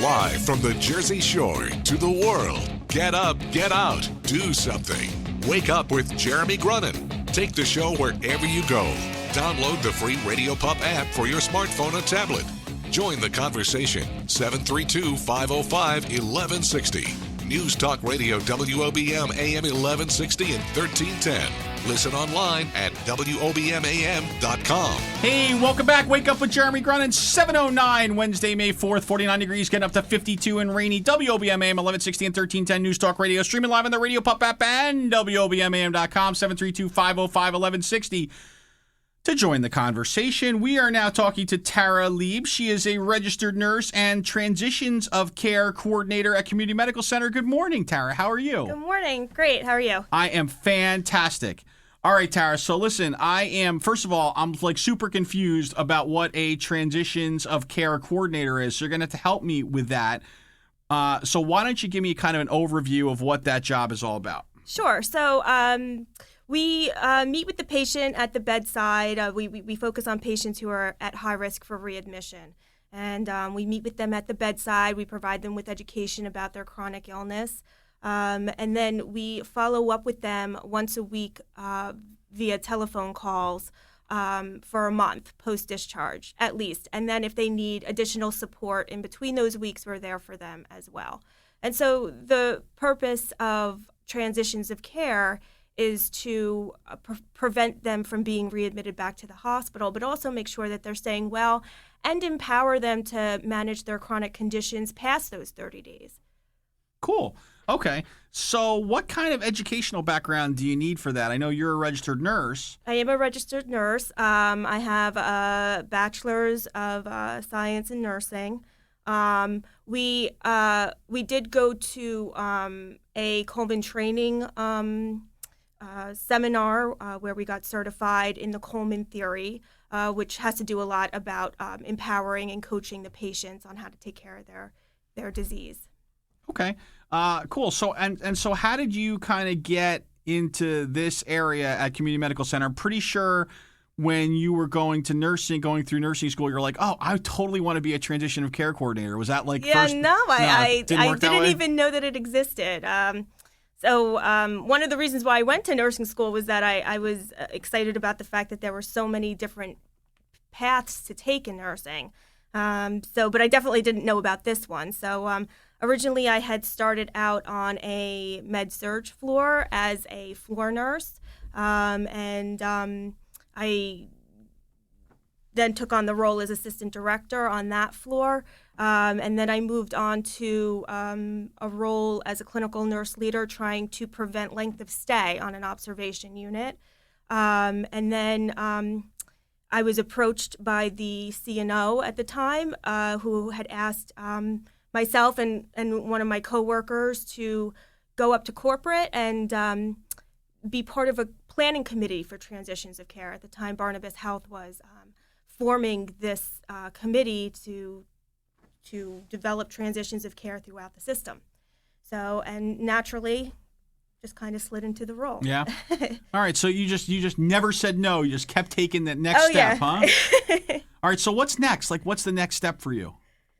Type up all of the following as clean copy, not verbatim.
Live from the Jersey Shore to the world. Get up, get out, do something. Wake up with Jeremy Grunin. Take the show wherever you go. Download the free Radio Pup app for your smartphone or tablet. Join the conversation. 732-505-1160. News Talk Radio WOBM AM 1160 and 1310. Listen online at WOBMAM.com. Hey, welcome back. Wake up with Jeremy Grunin. 7:09, Wednesday, May 4th, 49 degrees, getting up to 52 and rainy. WOBM AM 1160 and 1310 News Talk Radio. Streaming live on the Radio Pup app and WOBMAM.com. 732-505-1160. To join the conversation, we are now talking to Tara Lieb. She is a registered nurse and transitions of care coordinator at Community Medical Center. Good morning, Tara. How are you? Good morning. Great. How are you? I am fantastic. All right, Tara. So listen, first of all, I'm like super confused about what a transitions of care coordinator is. So you're going to have to help me with that. So why don't you give me kind of an overview of what that job is all about? Sure. So we meet with the patient at the bedside. We focus on patients who are at high risk for readmission. And we meet with them at the bedside. We provide them with education about their chronic illness. And then we follow up with them once a week via telephone calls for a month post-discharge, at least. And then if they need additional support in between those weeks, we're there for them as well. And so the purpose of transitions of care is to prevent them from being readmitted back to the hospital, but also make sure that they're staying well and empower them to manage their chronic conditions past those 30 days. Cool. Okay. So what kind of educational background do you need for that? I know you're a registered nurse. I am a registered nurse. I have a bachelor's of science in nursing. We did go to a Coleman training seminar where we got certified in the Coleman theory, which has to do a lot about empowering and coaching the patients on how to take care of their disease. Okay. Cool. So and so how did you kind of get into this area at Community Medical Center? I'm pretty sure when you were going through nursing school, you're like, oh, I totally want to be a transition of care coordinator. Was that like first? I didn't even know that it existed. So one of the reasons why I went to nursing school was that I was excited about the fact that there were so many different paths to take in nursing. But I definitely didn't know about this one. So originally I had started out on a med-surg floor as a floor nurse, and I then took on the role as assistant director on that floor, and then I moved on to a role as a clinical nurse leader trying to prevent length of stay on an observation unit. And then I was approached by the CNO at the time, who had asked myself and one of my coworkers to go up to corporate and be part of a planning committee for transitions of care. At the time, Barnabas Health was forming this committee to develop transitions of care throughout the system. So, and naturally, just kind of slid into the role. Yeah. All right. So you just never said no. You just kept taking that next step, huh? All right. So what's next? Like, what's the next step for you?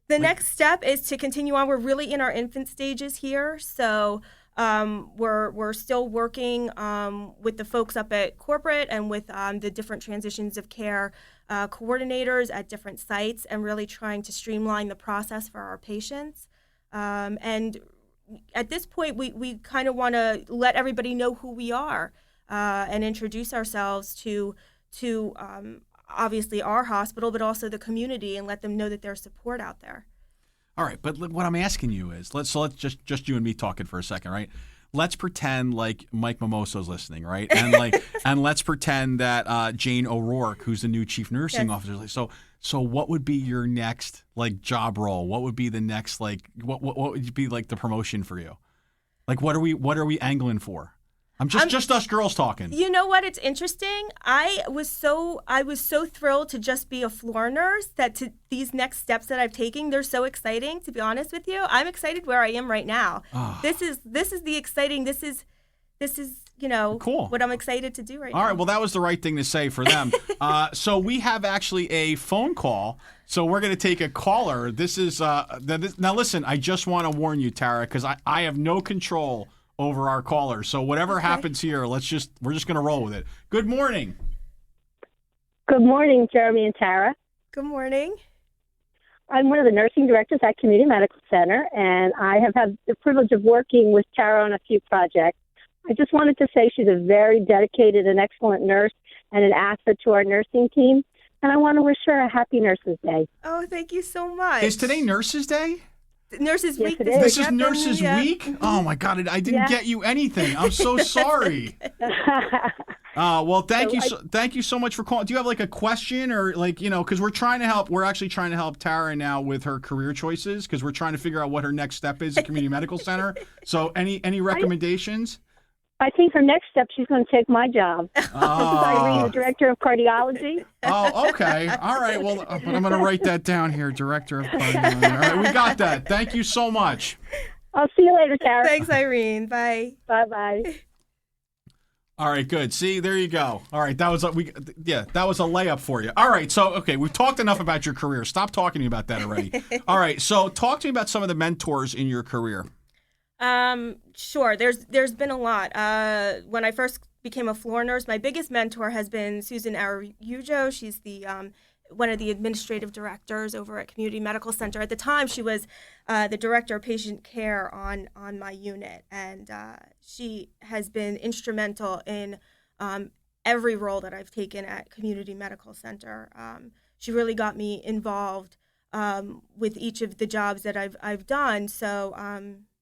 The next step is to continue on. We're really in our infant stages here. So we're still working with the folks up at corporate and with the different transitions of care coordinators at different sites, and really trying to streamline the process for our patients. And at this point, we kind of want to let everybody know who we are and introduce ourselves to obviously our hospital, but also the community, and let them know that there's support out there. All right, but what I'm asking you is, let's just you and me talking for a second, right? Let's pretend like Mike Mimoso's listening, right? And and let's pretend that Jane O'Rourke, who's the new chief nursing officer, so what would be your next like job role? What would be the next what would be like the promotion for you? Like what are we angling for? I'm just us girls talking. You know what? It's interesting. I was so thrilled to just be a floor nurse that these next steps that I'm taking, they're so exciting, to be honest with you. I'm excited where I am right now. Oh. This is the exciting. This is cool. what I'm excited to do right now. All right, well, that was the right thing to say for them. So we have actually a phone call. So we're going to take a caller. This is now listen, I just want to warn you, Tara, because I have no control over our callers. So whatever happens here, we're just going to roll with it. Good morning. Good morning, Jeremy and Tara. Good morning. I'm one of the nursing directors at Community Medical Center, and I have had the privilege of working with Tara on a few projects. I just wanted to say she's a very dedicated and excellent nurse and an asset to our nursing team, and I want to wish her a happy Nurses Day. Oh, thank you so much. Is today Nurses Day? Nurses Week. It is. This is Nurses Week? Oh, my God. I didn't get you anything. I'm so sorry. Well, thank you so much for calling. Do you have like a question or because we're actually trying to help Tara now with her career choices because we're trying to figure out what her next step is at Community Medical Center. So any recommendations? I think her next step, she's going to take my job. This is Irene, the director of cardiology. Oh, okay. All right. Well, but I'm going to write that down here, director of cardiology. All right, we got that. Thank you so much. I'll see you later, Tara. Thanks, Irene. Bye. Bye-bye. All right, good. See, there you go. All right, that was a layup for you. All right, so okay, we've talked enough about your career. Stop talking to me about that already. All right, so talk to me about some of the mentors in your career. Sure. There's been a lot. When I first became a floor nurse, my biggest mentor has been Susan Araujo. She's the one of the administrative directors over at Community Medical Center. At the time, she was the director of patient care on my unit, and she has been instrumental in every role that I've taken at Community Medical Center. She really got me involved with each of the jobs that I've done. So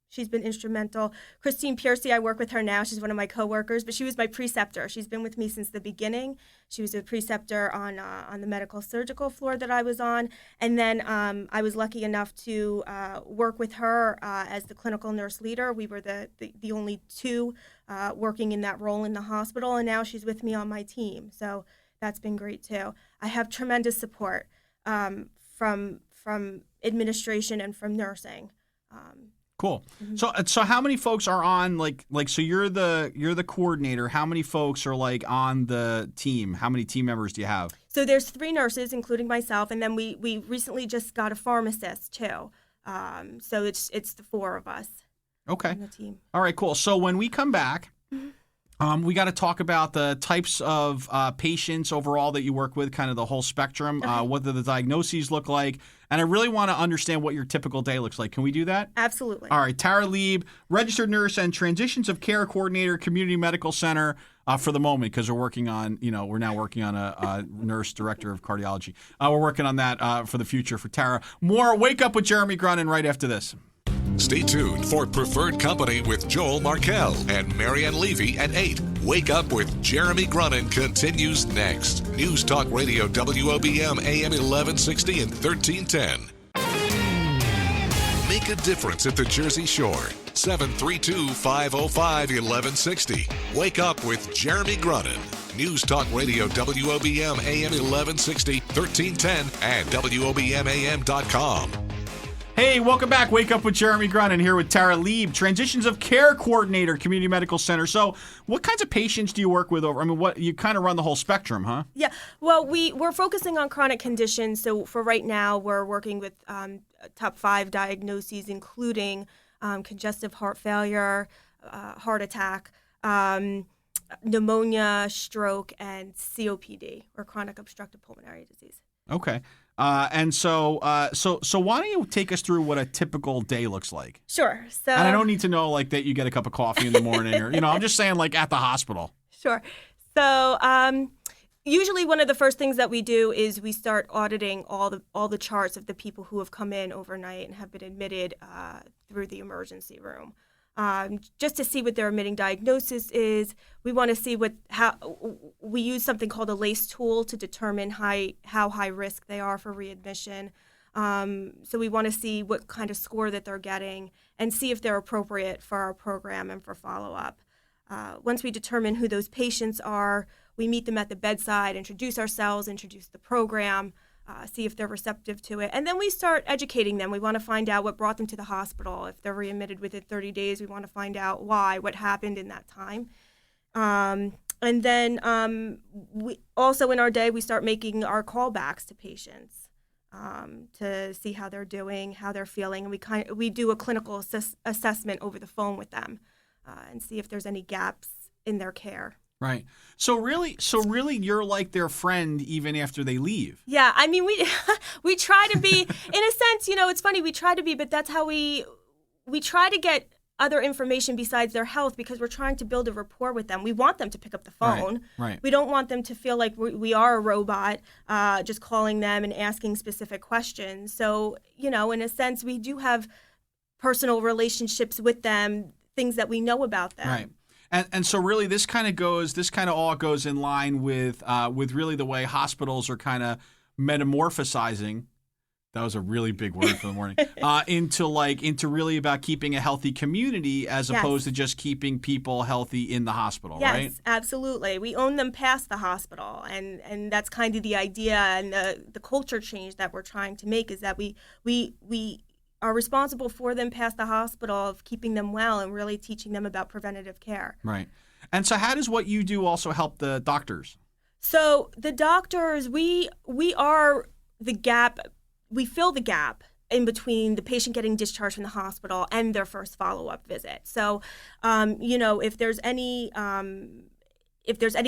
she's been instrumental. Christine Piercy, I work with her now. She's one of my coworkers, but she was my preceptor. She's been with me since the beginning. She was a preceptor on the medical surgical floor that I was on. And then I was lucky enough to work with her as the clinical nurse leader. We were the only two working in that role in the hospital, and now she's with me on my team. So that's been great too. I have tremendous support from administration and from nursing. Cool. So how many folks are on so you're the coordinator. How many folks are on the team? How many team members do you have? So there's 3 nurses, including myself, and then we recently just got a pharmacist too. So it's the 4 of us. Okay. On the team. All right, cool. So when we come back, we got to talk about the types of patients overall that you work with, kind of the whole spectrum, what the diagnoses look like. And I really want to understand what your typical day looks like. Can we do that? Absolutely. All right. Tara Lieb, registered nurse and transitions of care coordinator, Community Medical Center for the moment, because we're now working on a nurse director of cardiology. We're working on that for the future for Tara. More Wake Up with Jeremy Grunin right after this. Stay tuned for Preferred Company with Joel Markell and Marianne Levy at 8. Wake Up with Jeremy Grunin continues next. News Talk Radio WOBM AM 1160 and 1310. Make a difference at the Jersey Shore. 732-505-1160. Wake Up with Jeremy Grunin. News Talk Radio WOBM AM 1160, 1310 and WOBMAM.com. Hey, welcome back. Wake Up with Jeremy Grunin here with Tara Lieb, Transitions of Care Coordinator, Community Medical Center. So what kinds of patients do you work with what you kind of run the whole spectrum, huh? Yeah. Well, we're focusing on chronic conditions. So for right now, we're working with top 5 diagnoses, including congestive heart failure, heart attack, pneumonia, stroke, and COPD, or chronic obstructive pulmonary disease. Okay. And so why don't you take us through what a typical day looks like? Sure. So, and I don't need to know that you get a cup of coffee in the morning, or I'm just saying at the hospital. Sure. So usually one of the first things that we do is we start auditing all the charts of the people who have come in overnight and have been admitted through the emergency room. Just to see what their admitting diagnosis is. We want to see how we use something called a LACE tool to determine how high risk they are for readmission. So we want to see what kind of score that they're getting and see if they're appropriate for our program and for follow-up. Once we determine who those patients are, we meet them at the bedside, introduce ourselves, introduce the program, see if they're receptive to it. And then we start educating them. We want to find out what brought them to the hospital. If they're readmitted within 30 days, we want to find out why, what happened in that time. And then we also in our day, we start making our callbacks to patients to see how they're doing, how they're feeling. And we do a clinical assessment over the phone with them and see if there's any gaps in their care. Right. So really, you're like their friend even after they leave. Yeah. I mean, we try to be, in a sense, it's funny, we try to be, but that's how we try to get other information besides their health because we're trying to build a rapport with them. We want them to pick up the phone. Right. We don't want them to feel like we are a robot just calling them and asking specific questions. So, in a sense, we do have personal relationships with them, things that we know about them. Right. And so really this kind of all goes in line with really the way hospitals are kind of metamorphosizing. That was a really big word for the morning. Into really about keeping a healthy community as opposed to just keeping people healthy in the hospital, right? Yes, absolutely. We own them past the hospital, and that's kind of the idea and the culture change that we're trying to make is that we are responsible for them past the hospital of keeping them well and really teaching them about preventative care. Right. And so how does what you do also help the doctors? So the doctors, we are the gap. We fill the gap in between the patient getting discharged from the hospital and their first follow-up visit. So, if there's any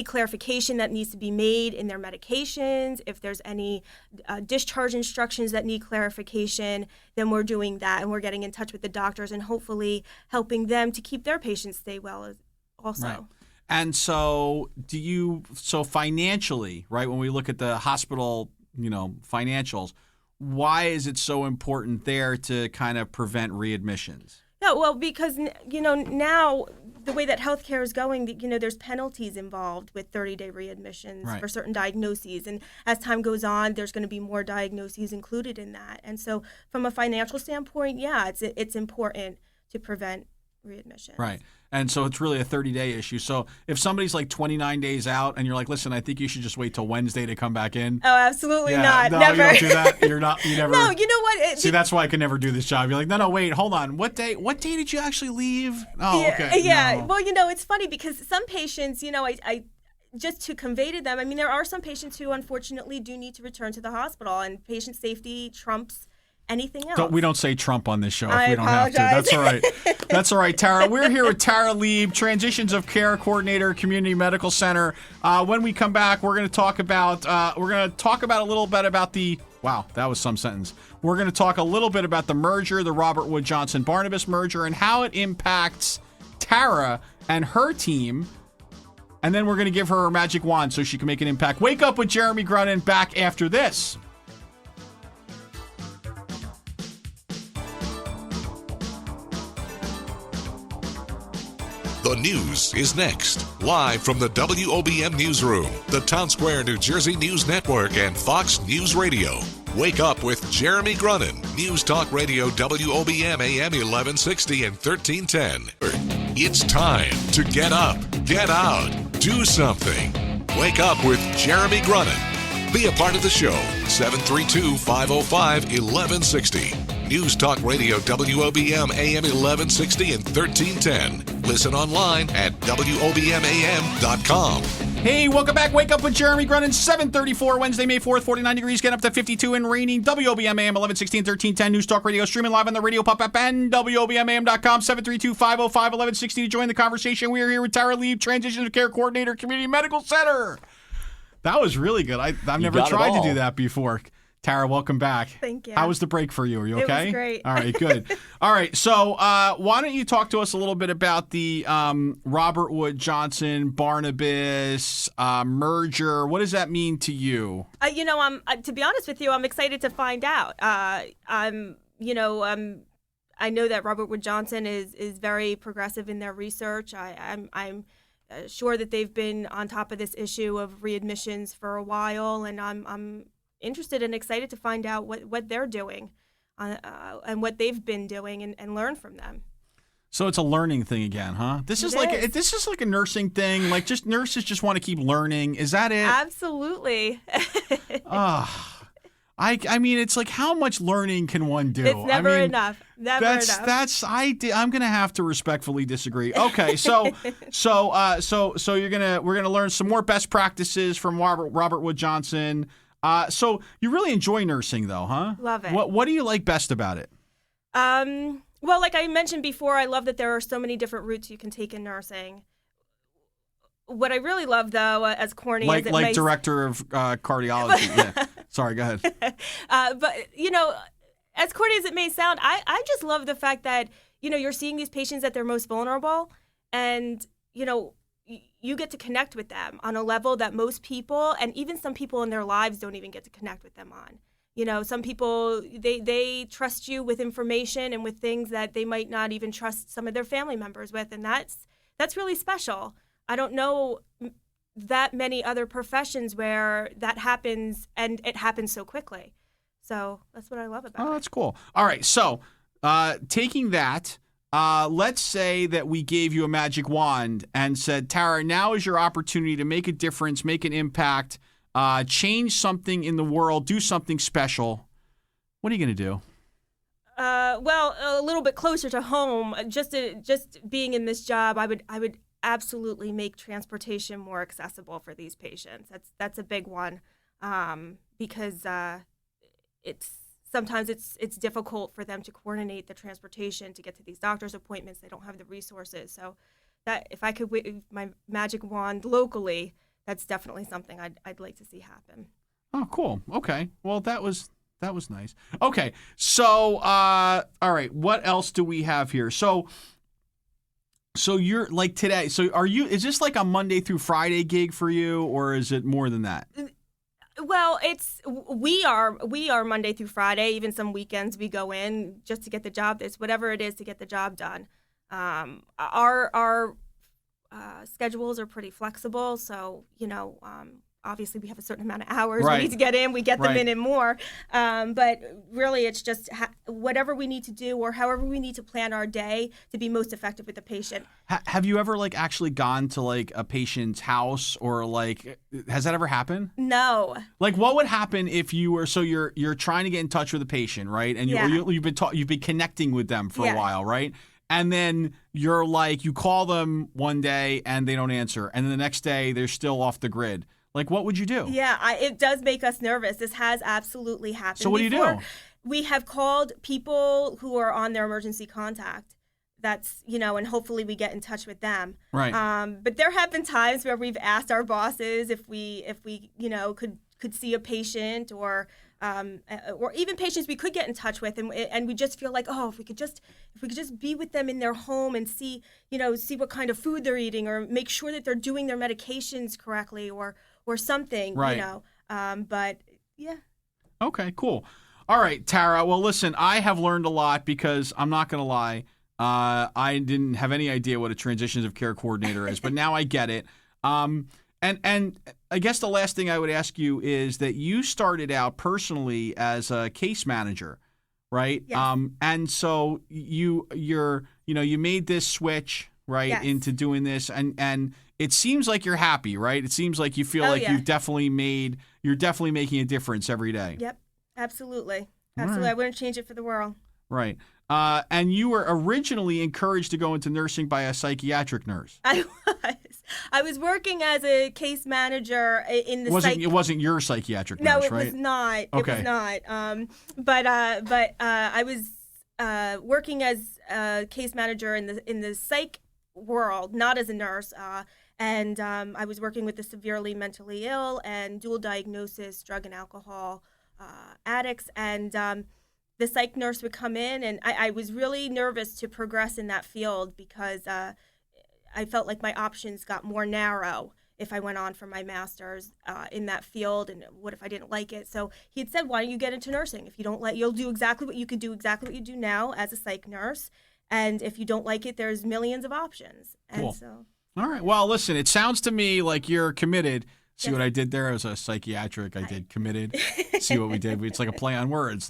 clarification that needs to be made in their medications, if there's any discharge instructions that need clarification, then we're doing that and we're getting in touch with the doctors and hopefully helping them to keep their patients stay well also. Right. And so financially, right, when we look at the hospital, financials, why is it so important there to kind of prevent readmissions? Yeah, well, because, now the way that healthcare is going, there's penalties involved with 30-day readmissions for certain diagnoses. And as time goes on, there's going to be more diagnoses included in that. And so from a financial standpoint, it's important to prevent readmissions. Right. And so it's really a 30-day issue. So if somebody's like 29 days out and you're like, listen, I think you should just wait till Wednesday to come back in. Oh, absolutely not. No, never. You don't do that. You never. No, you know what? See, that's why I can never do this job. You're like, no, wait, hold on. What day did you actually leave? Oh, okay. Yeah. No. Well, it's funny because some patients, I just to convey to them, I mean, there are some patients who unfortunately do need to return to the hospital and patient safety trumps anything else. We don't say Trump on this show if I we don't apologize. have to. That's all right. That's all right, Tara. We're here with Tara Lieb, Transitions of Care Coordinator, Community Medical Center. When we come back, we're going to talk about a little bit about the. Wow, that was some sentence. We're going to talk a little bit about the merger, the Robert Wood Johnson Barnabas merger, and how it impacts Tara and her team. And then we're going to give her magic wand so she can make an impact. Wake Up with Jeremy Grunin back after this. The news is next. Live from the WOBM Newsroom, the Town Square, New Jersey News Network, and Fox News Radio. Wake Up with Jeremy Grunin. News Talk Radio WOBM AM 1160 and 1310. It's time to get up, get out, do something. Wake Up with Jeremy Grunin. Be a part of the show. 732-505-1160. News Talk Radio WOBM AM 1160 and 1310. Listen online at WOBMAM.com. Hey, welcome back. Wake Up with Jeremy Grunin. 7:34 Wednesday, May 4th, 49 degrees, getting up to 52 and raining. WOBM AM 1160 and 1310. News Talk Radio, streaming live on the Radio Pop app and WOBMAM.com. 732-505-1160 to join the conversation. We are here with Tara Lieb, Transitions of Care Coordinator, Community Medical Center. That was really good. I've never tried to do that before. Tara, welcome back. Thank you. How was the break for you? Are you okay? It was great. All right, good. All right, so why don't you talk to us a little bit about the Robert Wood Johnson Barnabas merger? What does that mean to you? To be honest with you, I'm excited to find out. I know that Robert Wood Johnson is very progressive in their research. I'm sure that they've been on top of this issue of readmissions for a while, and I'm interested and excited to find out what they're doing and what they've been doing and learn from them. So it's a learning thing again, huh? This is like a nursing thing. Like just nurses just want to keep learning. Is that it? Absolutely. I mean, it's like, how much learning can one do? It's never enough. Never enough. I'm gonna have to respectfully disagree. Okay, so we're gonna learn some more best practices from Robert Wood Johnson. So you really enjoy nursing, though, huh? Love it. What do you like best about it? Well, like I mentioned before, I love that there are so many different routes you can take in nursing. What I really love, though, as corny as it may... Like director of cardiology. Yeah. Sorry, go ahead. But, as corny as it may sound, I just love the fact that, you're seeing these patients at their most vulnerable and, you get to connect with them on a level that most people, and even some people in their lives, don't even get to connect with them on. Some people, they trust you with information and with things that they might not even trust some of their family members with, and that's really special. I don't know that many other professions where that happens, and it happens so quickly. So that's what I love about it. Oh, that's cool. All right, so taking that, let's say that we gave you a magic wand and said, Tara, now is your opportunity to make a difference, make an impact, change something in the world, do something special. What are you going to do? Well, a little bit closer to home, just being in this job, I would absolutely make transportation more accessible for these patients. That's a big one, because sometimes it's difficult for them to coordinate the transportation to get to these doctor's appointments. They don't have the resources. So that if I could wave my magic wand locally, that's definitely something I'd like to see happen. Oh, cool. Okay. Well, that was nice. Okay. So, all right. What else do we have here? So you're like today. So is this like a Monday through Friday gig for you, or is it more than that? Well, we are Monday through Friday. Even some weekends we go in just to get the job. It's whatever it is to get the job done. Our schedules are pretty flexible, so obviously we have a certain amount of hours we need to get in. We get them in and more. But really, it's just whatever we need to do or however we need to plan our day to be most effective with the patient. Have you ever actually gone to a patient's house, or has that ever happened? No. What would happen if you were you're trying to get in touch with a patient, right? And you've been connecting with them for a while, right? And then you're you call them one day and they don't answer, and then the next day they're still off the grid. What would you do? Yeah, it does make us nervous. This has absolutely happened. So what do you do? We have called people who are on their emergency contact. That's, and hopefully we get in touch with them. Right. But there have been times where we've asked our bosses if we could see a patient or even patients we could get in touch with, and we just feel like, if we could just be with them in their home and see what kind of food they're eating, or make sure that they're doing their medications correctly, or something, right. But yeah. Okay, cool. All right, Tara. Well, listen, I have learned a lot, because I'm not going to lie. I didn't have any idea what a transitions of care coordinator is, but now I get it. And I guess the last thing I would ask you is that you started out personally as a case manager, right? Yes. And so you made this switch, right, yes. into doing this, and it seems like you're happy, right? It seems like you feel you're definitely making a difference every day. Yep, absolutely. Right. I wouldn't change it for the world. Right. And you were originally encouraged to go into nursing by a psychiatric nurse. I was working as a case manager in the It wasn't your psychiatric nurse, right? No, it was not. Okay. It was not. But I was working as a case manager in the psych world, not as a nurse. And I was working with the severely mentally ill and dual diagnosis drug and alcohol addicts. And the psych nurse would come in, and I was really nervous to progress in that field, because I felt like my options got more narrow if I went on for my master's in that field, and what if I didn't like it? So he had said, why don't you get into nursing? If you don't like, you'll do exactly what you do now as a psych nurse. And if you don't like it, there's millions of options. And cool. So. All right. Well, listen, it sounds to me like you're committed. See what I did there? As a psychiatric, I did committed. See what we did? It's like a play on words,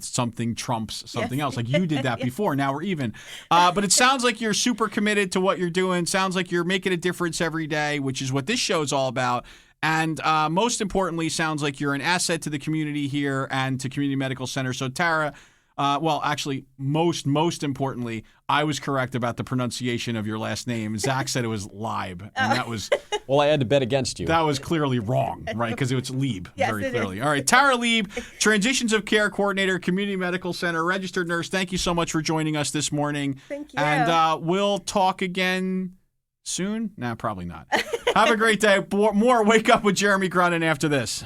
something trumps something else. You did that before. Now we're even. But it sounds like you're super committed to what you're doing. Sounds like you're making a difference every day, which is what this show is all about. And most importantly, sounds like you're an asset to the community here and to Community Medical Center. So Tara, well, actually, most importantly, I was correct about the pronunciation of your last name. Zach said it was Lieb, and that was... Well, I had to bet against you. That was clearly wrong, right? Because it's Lieb, Yes, very it clearly. is. All right, Tara Lieb, Transitions of Care Coordinator, Community Medical Center, registered nurse. Thank you so much for joining us this morning. Thank you. And we'll talk again soon? Nah, probably not. Have a great day. More Wake Up with Jeremy Grunin after this.